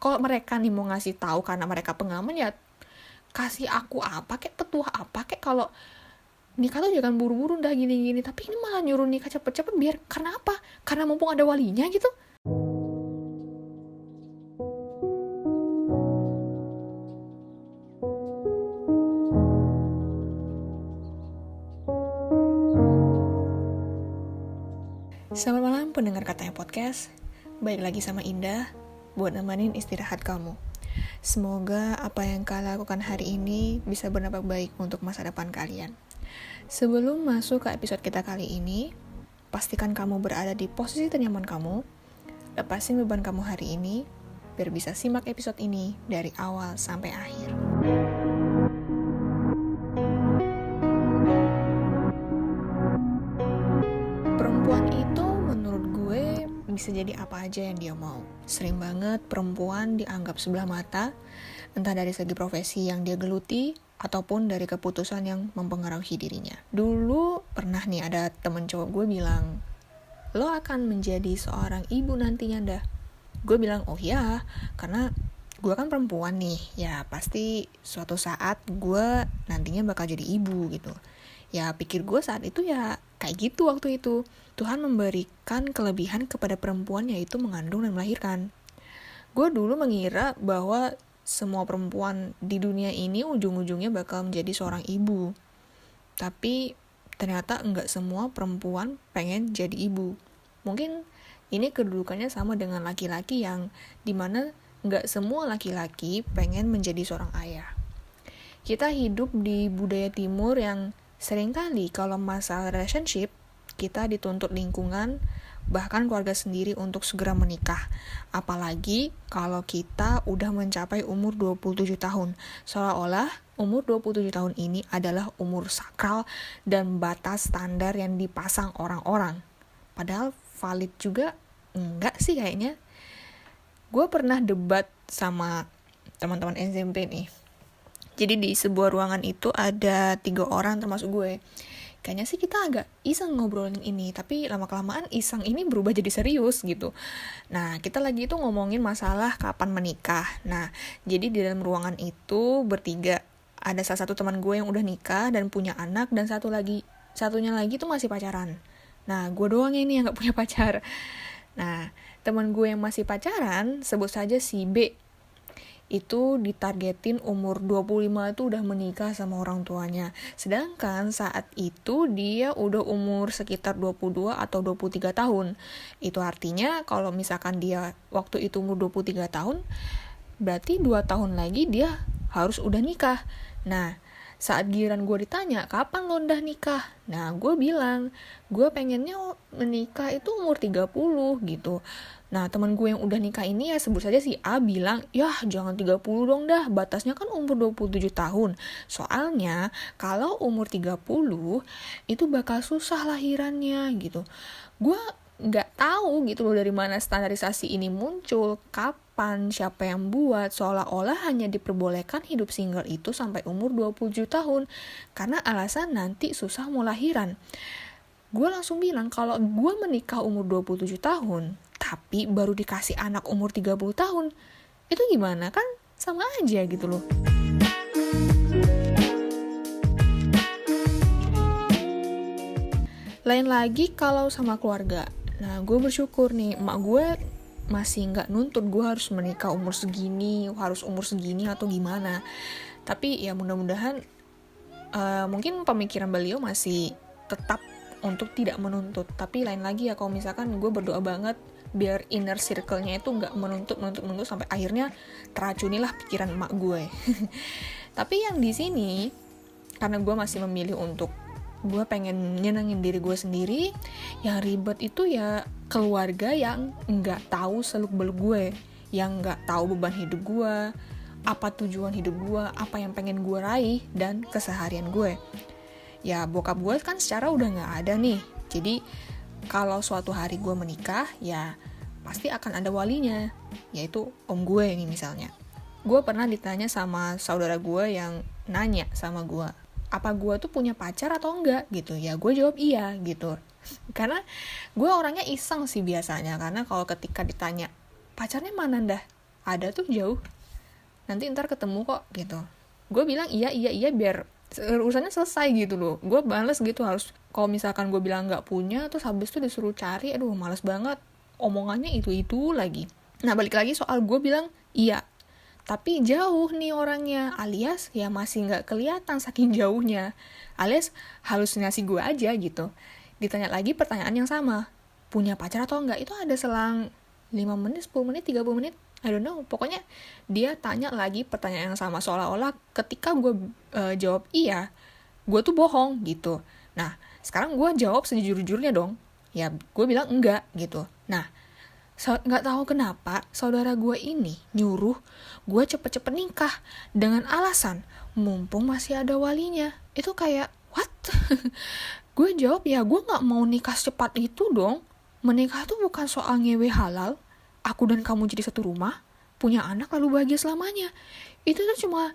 Kalau mereka nih mau ngasih tahu karena mereka pengalaman, ya kasih aku apa kek, petua apa kek, kalau nikah tuh jangan buru-buru dah gini-gini. Tapi ini malah nyuruh nikah cepet-cepet, biar karena apa? Karena mumpung ada walinya gitu. Selamat malam pendengar Katanya Podcast. Baik lagi sama Indah buat nemenin istirahat kamu. Semoga apa yang kalian lakukan hari ini bisa berdampak baik untuk masa depan kalian. Sebelum masuk ke episode kita kali ini, pastikan kamu berada di posisi ternyaman kamu. Lepasin beban kamu hari ini biar bisa simak episode ini dari awal sampai akhir. Perempuan itu menurut gue bisa jadi apa aja yang dia mau. Sering banget perempuan dianggap sebelah mata, entah dari segi profesi yang dia geluti, ataupun dari keputusan yang mempengaruhi dirinya. Dulu pernah nih ada temen cowok gue bilang, lo akan menjadi seorang ibu nantinya dah. Gue bilang, oh ya, karena gue kan perempuan nih, ya pasti suatu saat gue nantinya bakal jadi ibu gitu. Ya pikir gue saat itu ya kayak gitu waktu itu. Tuhan memberikan kelebihan kepada perempuan, yaitu mengandung dan melahirkan. Gue dulu mengira bahwa semua perempuan di dunia ini ujung-ujungnya bakal menjadi seorang ibu. Tapi ternyata enggak semua perempuan pengen jadi ibu. Mungkin ini kedudukannya sama dengan laki-laki, yang dimana enggak semua laki-laki pengen menjadi seorang ayah. Kita hidup di budaya timur yang seringkali kalau masalah relationship, kita dituntut lingkungan, bahkan keluarga sendiri untuk segera menikah. Apalagi kalau kita udah mencapai umur 27 tahun. Seolah-olah umur 27 tahun ini adalah umur sakral dan batas standar yang dipasang orang-orang. Padahal valid juga enggak sih kayaknya. Gue pernah debat sama teman-teman SMP nih. Jadi di sebuah ruangan itu ada 3 orang termasuk gue. Kayaknya sih kita agak iseng ngobrolin ini, tapi lama-kelamaan iseng ini berubah jadi serius gitu. Nah, kita lagi itu ngomongin masalah kapan menikah. Nah, jadi di dalam ruangan itu bertiga. Ada salah satu teman gue yang udah nikah dan punya anak, dan satunya lagi tuh masih pacaran. Nah, gue doang ini yang gak punya pacar. Nah, teman gue yang masih pacaran, sebut saja si B, itu ditargetin umur 25 itu udah menikah sama orang tuanya. Sedangkan saat itu dia udah umur sekitar 22 atau 23 tahun. Itu artinya kalau misalkan dia waktu itu umur 23 tahun, berarti 2 tahun lagi dia harus udah nikah. Nah, saat giliran gue ditanya, kapan lo udah nikah? Nah, gue bilang, gue pengennya menikah itu umur 30 gitu. Nah, teman gue yang udah nikah ini ya sebut saja si A bilang, ya jangan 30 dong dah, batasnya kan umur 27 tahun. Soalnya, kalau umur 30, itu bakal susah lahirannya gitu. Gue nggak tahu gitu loh dari mana standarisasi ini muncul, kapan, siapa yang buat, seolah-olah hanya diperbolehkan hidup single itu sampai umur 27 tahun karena alasan nanti susah mau lahiran. Gue langsung bilang, kalau gue menikah umur 27 tahun tapi baru dikasih anak umur 30 tahun, itu gimana? Kan sama aja gitu loh. Lain lagi kalau sama keluarga. Nah, gue bersyukur nih, emak gue masih nggak nuntut gue harus menikah umur segini, harus umur segini atau gimana. Tapi ya mudah-mudahan mungkin pemikiran beliau masih tetap untuk tidak menuntut. Tapi lain lagi ya, kalau misalkan gue berdoa banget biar inner circle-nya itu nggak menuntut sampai akhirnya teracunilah pikiran emak gue. Tapi yang di sini, karena gue masih memilih untuk gue pengen nyenengin diri gue sendiri, yang ribet itu ya keluarga yang nggak tahu seluk-beluk gue, yang nggak tahu beban hidup gue, apa tujuan hidup gue, apa yang pengen gue raih, dan keseharian gue. Ya bokap gue kan secara udah nggak ada nih, jadi kalau suatu hari gue menikah, ya pasti akan ada walinya, yaitu om gue nih misalnya. Gue pernah ditanya sama saudara gue yang nanya sama gue, apa gue tuh punya pacar atau enggak gitu. Ya gue jawab iya gitu. Karena gue orangnya iseng sih biasanya, karena kalau ketika ditanya pacarnya mana dah, ada tuh jauh, nanti ntar ketemu kok gitu. Gue bilang iya biar urusannya selesai gitu loh. Gue males gitu harus, kalau misalkan gue bilang nggak punya terus habis itu disuruh cari, aduh males banget, omongannya itu lagi. Nah balik lagi soal gue bilang iya tapi jauh nih orangnya, alias ya masih nggak kelihatan saking jauhnya, alias halusinasi gue aja gitu. Ditanya lagi pertanyaan yang sama, punya pacar atau enggak, itu ada selang 5 menit, 10 menit, 30 menit, I don't know. Pokoknya dia tanya lagi pertanyaan yang sama, seolah-olah ketika gue jawab iya, gue tuh bohong gitu. Nah sekarang gue jawab sejujur-jujurnya dong, ya gue bilang enggak gitu. Nah nggak tahu kenapa saudara gue ini nyuruh gue cepet-cepet nikah dengan alasan mumpung masih ada walinya. Itu kayak what? Gue jawab ya gue nggak mau nikah secepat itu dong. Menikah tuh bukan soal ngewe halal, aku dan kamu jadi satu rumah, punya anak lalu bahagia selamanya. Itu tuh cuma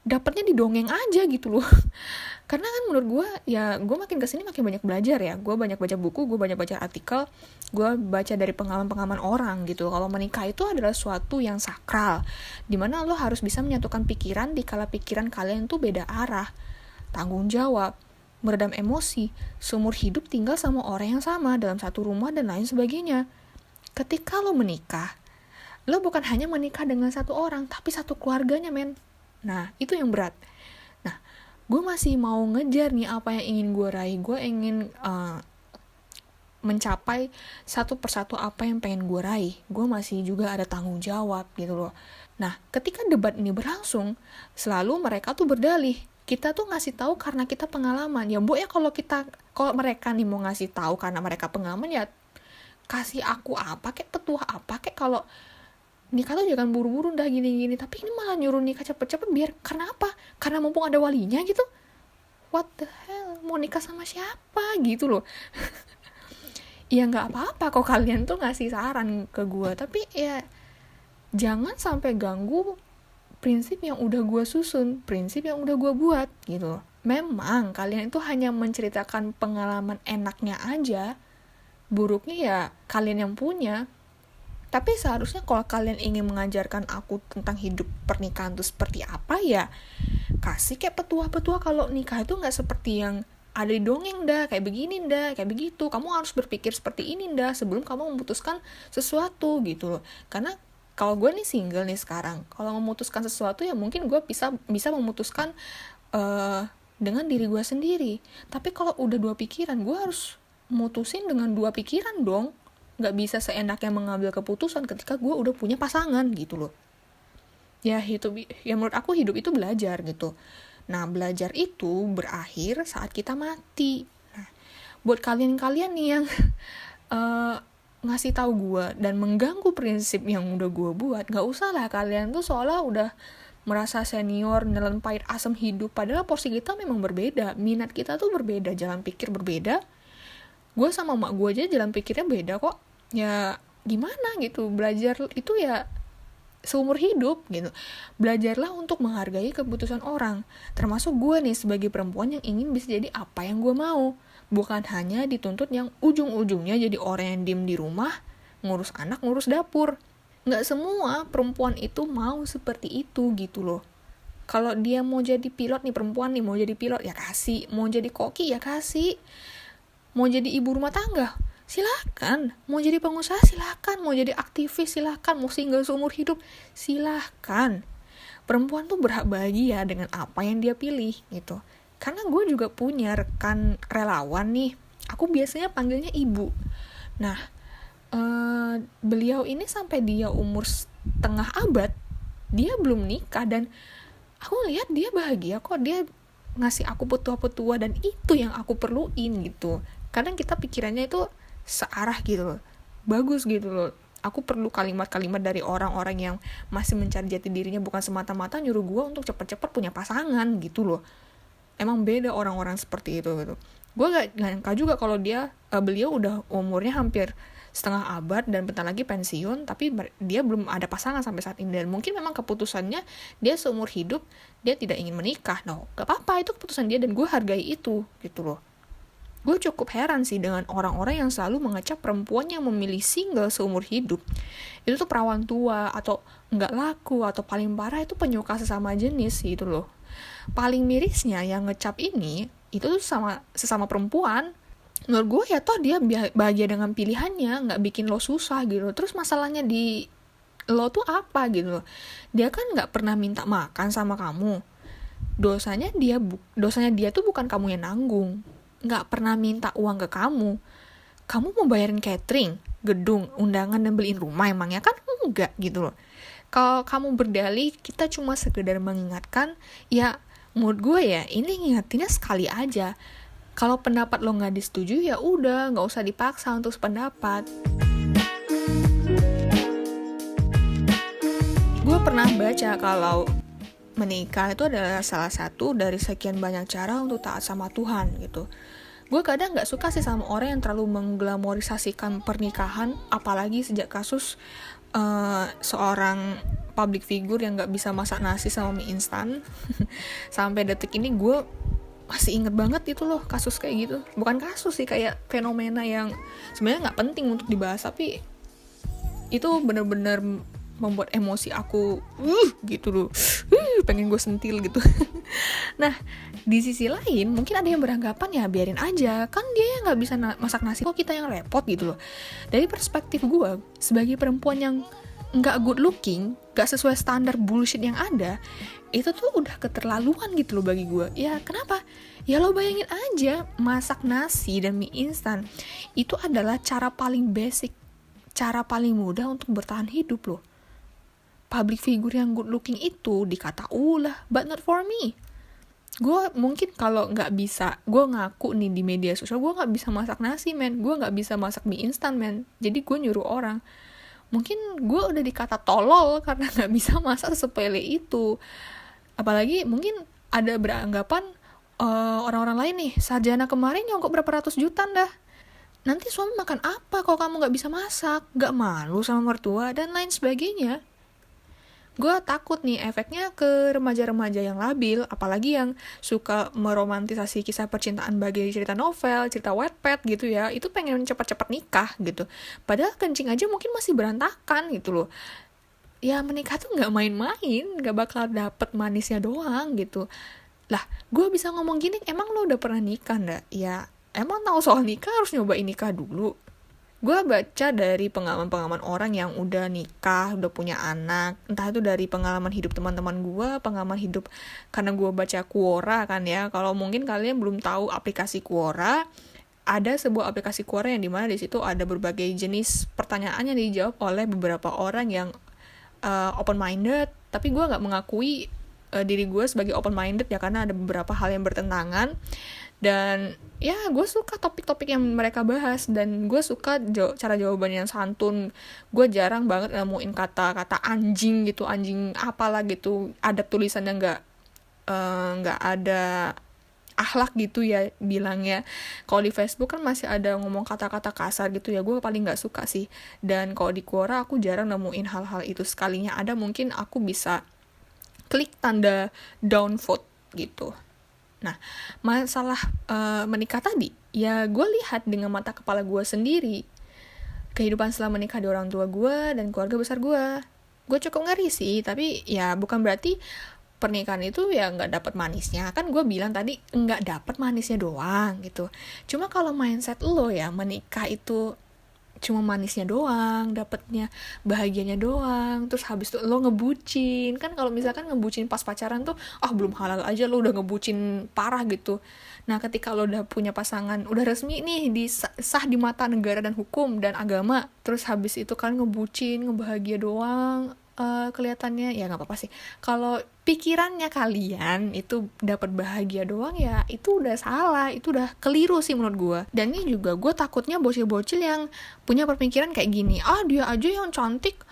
dapatnya di dongeng aja gitu loh. Karena kan menurut gue, ya gue makin kesini makin banyak belajar ya. Gue banyak baca buku, gue banyak baca artikel, gue baca dari pengalaman-pengalaman orang gitu. Kalau menikah itu adalah suatu yang sakral, dimana lo harus bisa menyatukan pikiran di kala pikiran kalian tuh beda arah. Tanggung jawab, meredam emosi, seumur hidup tinggal sama orang yang sama dalam satu rumah dan lain sebagainya. Ketika lo menikah, lo bukan hanya menikah dengan satu orang, tapi satu keluarganya, men. Nah, itu yang berat. Nah, gue masih mau ngejar nih apa yang ingin gue raih. Gue ingin mencapai satu persatu apa yang pengen gue raih. Gue masih juga ada tanggung jawab gitu loh. Nah, ketika debat ini berlangsung, selalu mereka tuh berdalih, kita tuh ngasih tahu karena kita pengalaman. Ya, Bu ya kalau mereka nih mau ngasih tahu karena mereka pengalaman, ya kasih aku apa kek, petuah apa kek, kalau nikah tuh jangan buru-buru dah gini-gini. Tapi ini malah nyuruh nikah cepet-cepet, biar karena apa? Karena mumpung ada walinya gitu. What the hell? Mau nikah sama siapa gitu loh. Ya nggak apa-apa kok kalian tuh ngasih saran ke gue, tapi ya jangan sampai ganggu prinsip yang udah gue susun, prinsip yang udah gue buat gitu loh. Memang kalian itu hanya menceritakan pengalaman enaknya aja, buruknya ya kalian yang punya. Tapi seharusnya kalau kalian ingin mengajarkan aku tentang hidup pernikahan itu seperti apa, ya kasih kayak petua-petua kalau nikah itu gak seperti yang ada di dongeng dah, kayak begini dah, kayak begitu. Kamu harus berpikir seperti ini dah sebelum kamu memutuskan sesuatu gitu loh. Karena kalau gue nih single nih sekarang, kalau memutuskan sesuatu ya mungkin gue bisa memutuskan dengan diri gue sendiri. Tapi kalau udah dua pikiran, gue harus mutusin dengan dua pikiran dong. Gak bisa seenaknya mengambil keputusan ketika gue udah punya pasangan gitu loh. Ya menurut aku hidup itu belajar gitu. Nah belajar itu berakhir saat kita mati. Nah, buat kalian-kalian nih yang ngasih tahu gue dan mengganggu prinsip yang udah gue buat, gak usah lah kalian tuh seolah udah merasa senior, nelan pahit asam hidup. Padahal porsi kita memang berbeda, minat kita tuh berbeda, jalan pikir berbeda. Gue sama mak gue aja jalan pikirnya beda kok. Ya gimana gitu, belajar itu ya seumur hidup gitu. Belajarlah untuk menghargai keputusan orang. Termasuk gue nih sebagai perempuan yang ingin bisa jadi apa yang gue mau. Bukan hanya dituntut yang ujung-ujungnya jadi orang yang diem di rumah, ngurus anak, ngurus dapur. Gak semua perempuan itu mau seperti itu gitu loh. Kalau dia mau jadi pilot nih, perempuan nih mau jadi pilot ya kasih. Mau jadi koki ya kasih. Mau jadi ibu rumah tangga, silakan. Mau jadi pengusaha, silakan. Mau jadi aktivis, silakan. Mau single seumur hidup, silakan. Perempuan tuh berhak bahagia dengan apa yang dia pilih gitu. Karena gue juga punya rekan relawan nih. Aku biasanya panggilnya ibu. Nah, beliau ini sampai dia umur setengah abad, dia belum nikah. Dan aku lihat dia bahagia kok. Dia ngasih aku petua-petua dan itu yang aku perluin gitu. Kadang kita pikirannya itu searah gitu loh, bagus gitu loh. Aku perlu kalimat-kalimat dari orang-orang yang masih mencari jati dirinya, bukan semata-mata nyuruh gue untuk cepet-cepet punya pasangan gitu loh. Emang beda orang-orang seperti itu gitu. Gue gak nyangka juga kalau beliau udah umurnya hampir setengah abad dan bentar lagi pensiun, tapi dia belum ada pasangan sampai saat ini. Dan mungkin memang keputusannya dia seumur hidup dia tidak ingin menikah. No, gak apa-apa, itu keputusan dia dan gue hargai itu gitu loh. Gue cukup heran sih dengan orang-orang yang selalu mengecap perempuan yang memilih single seumur hidup itu tuh perawan tua, atau nggak laku, atau paling parah itu penyuka sesama jenis gitu loh. Paling mirisnya yang ngecap ini itu tuh sesama perempuan. Menurut gue ya toh dia bahagia dengan pilihannya, nggak bikin lo susah gitu. Terus masalahnya di lo tuh apa gitu loh. Dia kan nggak pernah minta makan sama kamu. Dosanya dia tuh bukan kamu yang nanggung. Nggak pernah minta uang ke kamu. Kamu mau bayarin catering, gedung, undangan, dan beliin rumah emangnya kan enggak gitu loh. Kalau kamu berdalih kita cuma sekedar mengingatkan, ya menurut gue ya ini ngingetinnya sekali aja. Kalau pendapat lo nggak disetujui ya udah, nggak usah dipaksa untuk sependapat. Gue pernah baca kalau menikah itu adalah salah satu dari sekian banyak cara untuk taat sama Tuhan gitu. Gue kadang gak suka sih sama orang yang terlalu mengglamorisasikan pernikahan, apalagi sejak kasus seorang public figure yang gak bisa masak nasi sama mie instan. Sampai detik ini gue masih inget banget itu loh kasus kayak gitu. Bukan kasus sih, kayak fenomena yang sebenarnya gak penting untuk dibahas, tapi itu bener-bener membuat emosi aku gitu loh, pengen gue sentil gitu. Nah di sisi lain mungkin ada yang beranggapan ya biarin aja, kan dia yang nggak bisa masak nasi kok kita yang repot gitu loh. Dari perspektif gue sebagai perempuan yang nggak good looking, nggak sesuai standar bullshit yang ada, itu tuh udah keterlaluan gitu loh bagi gue. Ya kenapa? Ya lo bayangin aja, masak nasi dan mie instan itu adalah cara paling basic, cara paling mudah untuk bertahan hidup loh. Public figure yang good looking itu dikata ulah, but not for me. Gue mungkin kalau nggak bisa, gue ngaku nih di media sosial, gue nggak bisa masak nasi men, gue nggak bisa masak mie instan men, jadi gue nyuruh orang. Mungkin gue udah dikata tolol karena nggak bisa masak sepele itu. Apalagi mungkin ada beranggapan orang-orang lain nih, sarjana kemarin nyongkok berapa ratus juta dah. Nanti suami makan apa kalau kamu nggak bisa masak, nggak malu sama mertua dan lain sebagainya. Gue takut nih efeknya ke remaja-remaja yang labil, apalagi yang suka meromantisasi kisah percintaan bagai cerita novel, cerita Wattpad gitu ya, itu pengen cepat-cepat nikah gitu. Padahal kencing aja mungkin masih berantakan gitu loh. Ya menikah tuh gak main-main, gak bakal dapet manisnya doang gitu. Lah, gue bisa ngomong gini, emang lo udah pernah nikah nggak? Ya, emang tahu soal nikah harus nyobain nikah dulu. Gue baca dari pengalaman-pengalaman orang yang udah nikah, udah punya anak, entah itu dari pengalaman hidup teman-teman gue, pengalaman hidup karena gue baca Quora kan ya. Kalau mungkin kalian belum tahu aplikasi Quora, ada sebuah aplikasi Quora yang dimana di situ ada berbagai jenis pertanyaan yang dijawab oleh beberapa orang yang open-minded, tapi gue nggak mengakui diri gue sebagai open-minded ya, karena ada beberapa hal yang bertentangan. Dan ya gue suka topik-topik yang mereka bahas, dan gue suka cara jawabannya yang santun. Gue jarang banget nemuin kata-kata anjing gitu, anjing apalah gitu, ada tulisannya nggak ada akhlak gitu ya bilangnya. Kalau di Facebook kan masih ada ngomong kata-kata kasar gitu ya, gue paling nggak suka sih. Dan kalau di Quora aku jarang nemuin hal-hal itu, sekalinya ada mungkin aku bisa klik tanda downvote gitu. Nah, masalah menikah tadi, ya gue lihat dengan mata kepala gue sendiri. Kehidupan setelah menikah di orang tua gue dan keluarga besar gue. Gue cukup ngeri sih, tapi ya bukan berarti pernikahan itu ya nggak dapat manisnya. Kan gue bilang tadi nggak dapat manisnya doang gitu. Cuma kalau mindset lo ya menikah itu cuma manisnya doang, dapetnya bahagianya doang, terus habis itu lo ngebucin. Kan kalau misalkan ngebucin pas pacaran tuh belum halal aja lo udah ngebucin parah gitu. Nah ketika lo udah punya pasangan, udah resmi nih sah di mata negara dan hukum dan agama, terus habis itu kan ngebucin, ngebahagia doang, kelihatannya ya nggak apa-apa sih. Kalau pikirannya kalian itu dapat bahagia doang, ya itu udah salah, itu udah keliru sih menurut gue. Dan ini juga gue takutnya bocil-bocil yang punya perpikiran kayak gini, dia aja yang cantik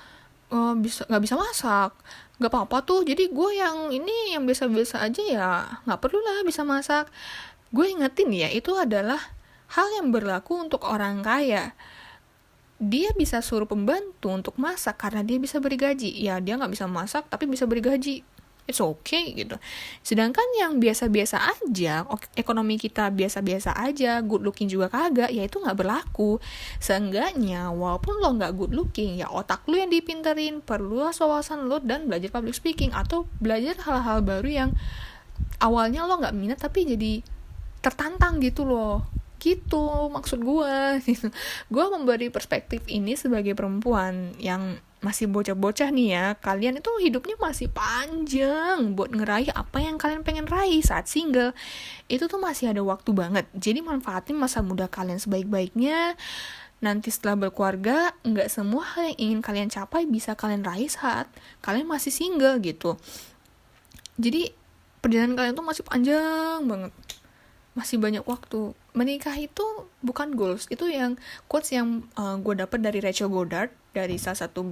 nggak bisa masak, nggak apa-apa tuh, jadi gue yang ini yang biasa-biasa aja ya nggak perlu lah bisa masak. Gue ingetin ya, itu adalah hal yang berlaku untuk orang kaya. Dia bisa suruh pembantu untuk masak karena dia bisa beri gaji. Ya dia nggak bisa masak tapi bisa beri gaji. It's okay gitu. Sedangkan yang biasa-biasa aja, ekonomi kita biasa-biasa aja, good looking juga kagak, ya itu nggak berlaku. Seenggaknya walaupun lo nggak good looking, ya otak lo yang dipinterin, perluas wawasan lo dan belajar public speaking atau belajar hal-hal baru yang awalnya lo nggak minat tapi jadi tertantang gitu loh. Gitu maksud gue gitu. Gue memberi perspektif ini sebagai perempuan yang masih bocah-bocah nih ya. Kalian itu hidupnya masih panjang buat ngeraih apa yang kalian pengen raih saat single. Itu tuh masih ada waktu banget. Jadi manfaatin masa muda kalian sebaik-baiknya. Nanti setelah berkeluarga, nggak semua hal yang ingin kalian capai bisa kalian raih saat kalian masih single gitu. Jadi perjalanan kalian tuh masih panjang banget, masih banyak waktu. Menikah itu bukan goals. Itu yang quotes yang gue dapet dari Rachel Goddard, dari salah satu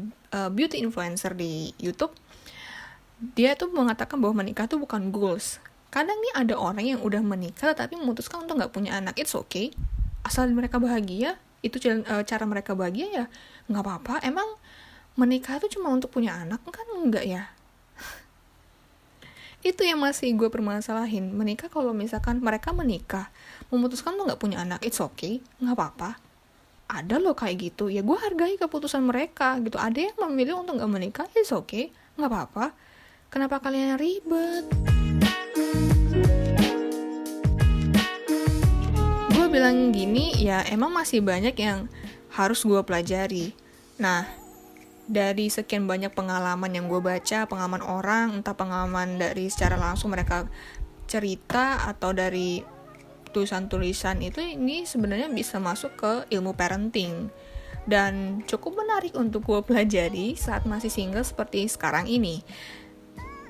beauty influencer di YouTube. Dia tuh mengatakan bahwa menikah tuh bukan goals. Kadang nih ada orang yang udah menikah tapi memutuskan untuk nggak punya anak. It's okay, asal mereka bahagia. Itu cara mereka bahagia, ya nggak apa-apa. Emang menikah tuh cuma untuk punya anak kan? Enggak ya. Itu yang masih gue permasalahin. Menikah, kalau misalkan mereka menikah memutuskan tuh gak punya anak, it's okay, gak apa-apa. Ada loh kayak gitu, ya gue hargai keputusan mereka gitu. Ada yang memilih untuk gak menikah, it's okay, gak apa-apa. Kenapa kalian ribet? Gue bilang gini, ya emang masih banyak yang harus gue pelajari. Nah, dari sekian banyak pengalaman yang gue baca, pengalaman orang, entah pengalaman dari secara langsung mereka cerita atau dari tulisan-tulisan itu, ini sebenarnya bisa masuk ke ilmu parenting dan cukup menarik untuk gue pelajari saat masih single seperti sekarang ini.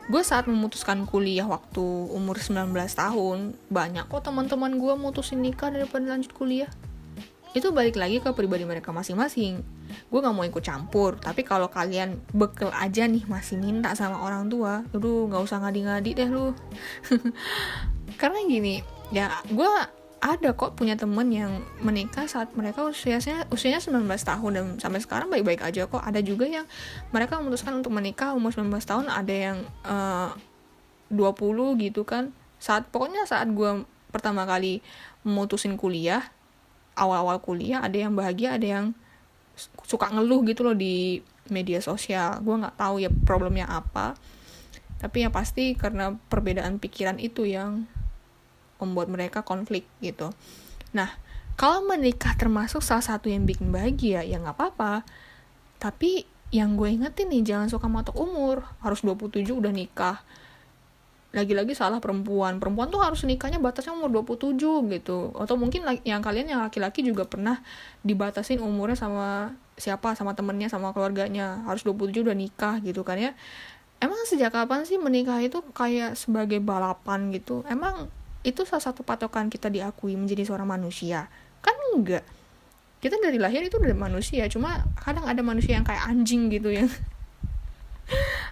Gue saat memutuskan kuliah waktu umur 19 tahun, banyak kok teman-teman gue mutusin nikah daripada lanjut kuliah. Itu balik lagi ke pribadi mereka masing-masing. Gue gak mau ikut campur, tapi kalau kalian bekel aja nih masih minta sama orang tua, aduh gak usah ngadi-ngadi deh lu. Karena gini, ya gue ada kok punya temen yang menikah saat mereka usianya 19 tahun dan sampai sekarang baik-baik aja kok. Ada juga yang mereka memutuskan untuk menikah umur 19 tahun, ada yang 20 gitu kan. Pokoknya saat gue pertama kali memutusin kuliah, awal-awal kuliah, ada yang bahagia, ada yang suka ngeluh gitu loh di media sosial. Gue nggak tahu ya problemnya apa, tapi yang pasti karena perbedaan pikiran itu yang membuat mereka konflik gitu. Nah, kalau menikah termasuk salah satu yang bikin bahagia, ya nggak apa-apa. Tapi yang gue ingetin nih, jangan suka matok umur, harus 27 udah nikah. Lagi-lagi salah perempuan tuh harus nikahnya batasnya umur 27 gitu. Atau mungkin yang kalian yang laki-laki juga pernah dibatasin umurnya sama siapa, sama temennya, sama keluarganya, harus 27 udah nikah gitu kan ya. Emang sejak kapan sih menikah itu kayak sebagai balapan gitu? Emang itu salah satu patokan kita diakui menjadi seorang manusia? Kan enggak. Kita dari lahir itu dari manusia, cuma kadang ada manusia yang kayak anjing gitu ya.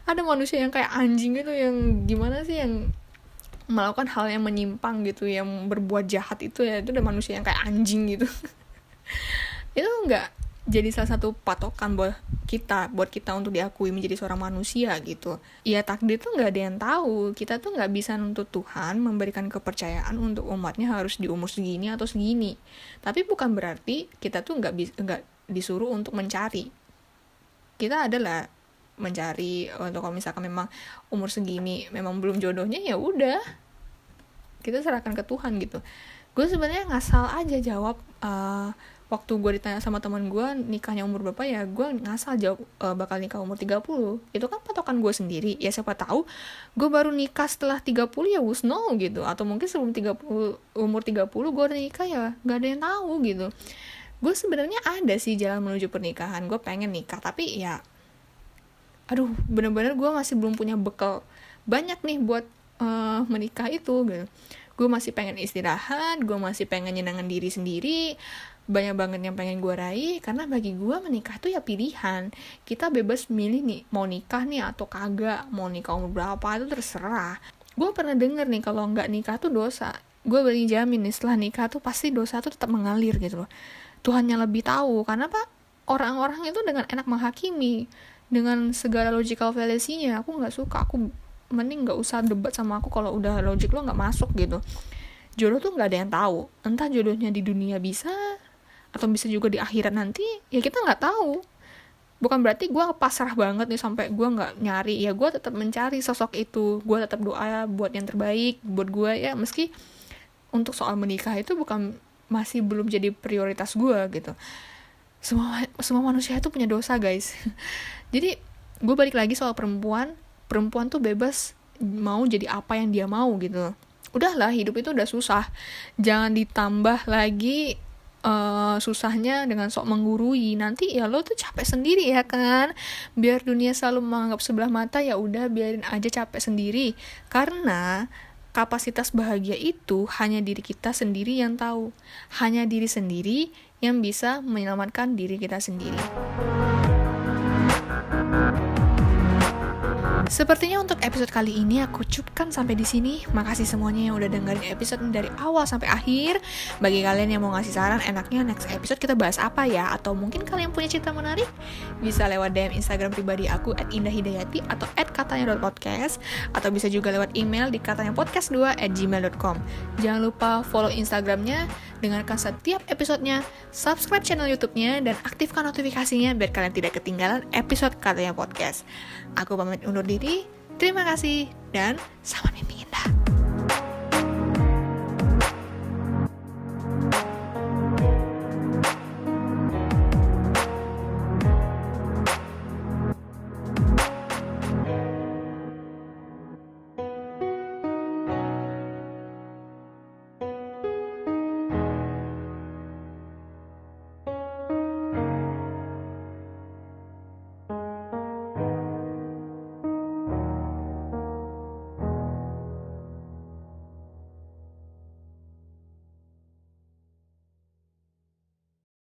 Ada manusia yang kayak anjing gitu, yang gimana sih, yang melakukan hal yang menyimpang gitu, yang berbuat jahat itu ya, itu ada manusia yang kayak anjing gitu. Itu enggak jadi salah satu patokan buat kita untuk diakui menjadi seorang manusia gitu. Ya takdir tuh nggak ada yang tahu. Kita tuh nggak bisa nuntut Tuhan memberikan kepercayaan untuk umatnya harus di umur segini atau segini. Tapi bukan berarti kita tuh nggak disuruh untuk mencari. Kita adalah mencari untuk kalau misalkan memang umur segini memang belum jodohnya, ya udah kita serahkan ke Tuhan gitu. Gue sebenarnya ngasal aja jawab. Waktu gue ditanya sama teman gue nikahnya umur berapa, ya gue ngasal jawab bakal nikah umur 30. Itu kan patokan gue sendiri. Ya siapa tahu gue baru nikah setelah 30, ya who's know gitu. Atau mungkin sebelum umur 30 gue udah nikah, ya gak ada yang tahu gitu. Gue sebenarnya ada sih jalan menuju pernikahan. Gue pengen nikah, tapi ya aduh, bener-bener gue masih belum punya bekal banyak nih buat menikah itu gitu. Gue masih pengen istirahat, gue masih pengen nyenangin diri sendiri. Banyak banget yang pengen gue raih, karena bagi gue menikah tuh ya pilihan. Kita bebas milih nih, mau nikah nih atau kagak, mau nikah umur berapa itu terserah. Gue pernah denger nih kalau nggak nikah tuh dosa. Gue berani jamin nih, setelah nikah tuh pasti dosa tuh tetap mengalir gitu loh. Tuhannya lebih tahu, karena apa? Orang-orang itu dengan enak menghakimi dengan segala logical fallacy-nya. Aku nggak suka, aku mending gak usah debat sama aku kalau udah logik lo gak masuk gitu. Jodoh tuh gak ada yang tahu, entah jodohnya di dunia bisa atau bisa juga di akhirat nanti, ya kita gak tahu. Bukan berarti gue pasrah banget nih sampai gue gak nyari, ya gue tetap mencari sosok itu, gue tetap doa buat yang terbaik buat gue ya, meski untuk soal menikah itu masih belum jadi prioritas gue gitu. Semua manusia itu punya dosa guys. Jadi gue balik lagi soal perempuan tuh bebas mau jadi apa yang dia mau gitu. Udahlah, hidup itu udah susah, jangan ditambah lagi susahnya dengan sok menggurui. Nanti ya lo tuh capek sendiri ya kan. Biar dunia selalu menganggap sebelah mata, ya udah biarin aja capek sendiri. Karena kapasitas bahagia itu hanya diri kita sendiri yang tahu. Hanya diri sendiri yang bisa menyelamatkan diri kita sendiri. Sepertinya untuk episode kali ini aku cukupkan sampai di sini. Makasih semuanya yang udah dengerin episode dari awal sampai akhir. Bagi kalian yang mau ngasih saran, enaknya next episode kita bahas apa ya? Atau mungkin kalian punya cerita menarik? Bisa lewat DM Instagram pribadi aku @indahhidayati atau @katanya.podcast, atau bisa juga lewat email di katanyapodcast2@gmail.com. Jangan lupa follow Instagramnya, dengarkan setiap episodenya, subscribe channel YouTube-nya, dan aktifkan notifikasinya biar kalian tidak ketinggalan episode Katanya Podcast. Aku pamit undur diri. Terima kasih dan selamat mimpi.